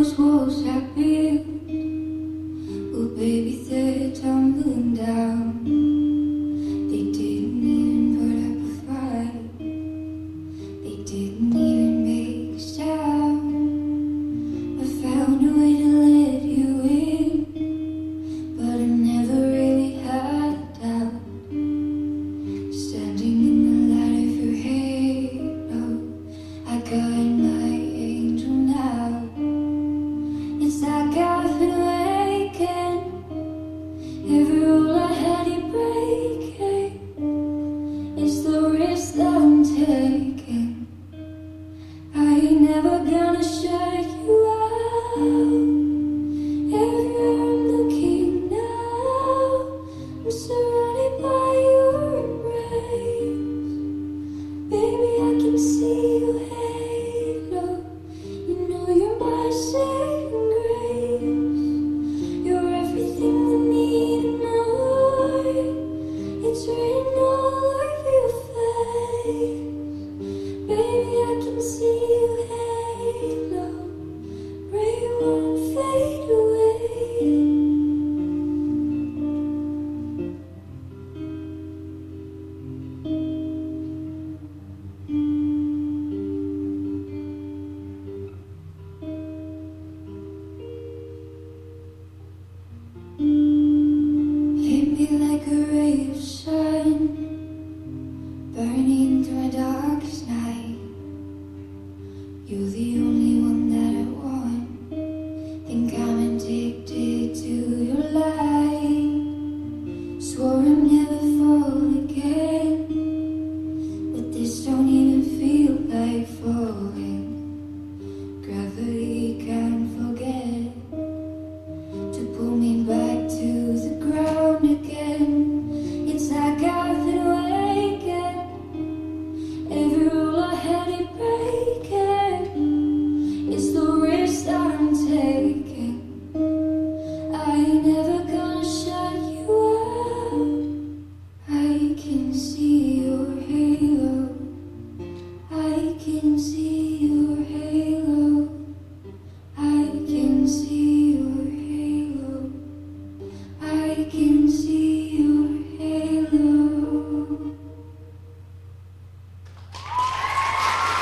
those walls I built, oh baby, they're tumbling down. They didn't even put up a fight. They didn't even make a sound. I found a way to let you in, but I never really had a doubt. Standing in the light of your halo, I got my angel now. It's like I've been awakened. Every rule I had you breaking. It's the risk that I'm taking. I ain't never gonna shut you out. Everywhere I'm looking now, I'm surrounded by your embrace. Baby, I can see you halo. You know you're my saving grace. You're everything I need and more. It's written all over your face. Baby, I can see you halo. Pray you won't fade away. Hit me like a ray of sun, burning through my darkest night. You're the only one that I want. Think I'm addicted to your light. Swore I'd never fall again, but this don't even feel like falling. Gravity can't forget to pull me back to the ground again. It's like I've been awakened. Every rule I had it breaking. It's the risk that I'm taking. I ain't never gonna shut you out. I can see your halo. I can see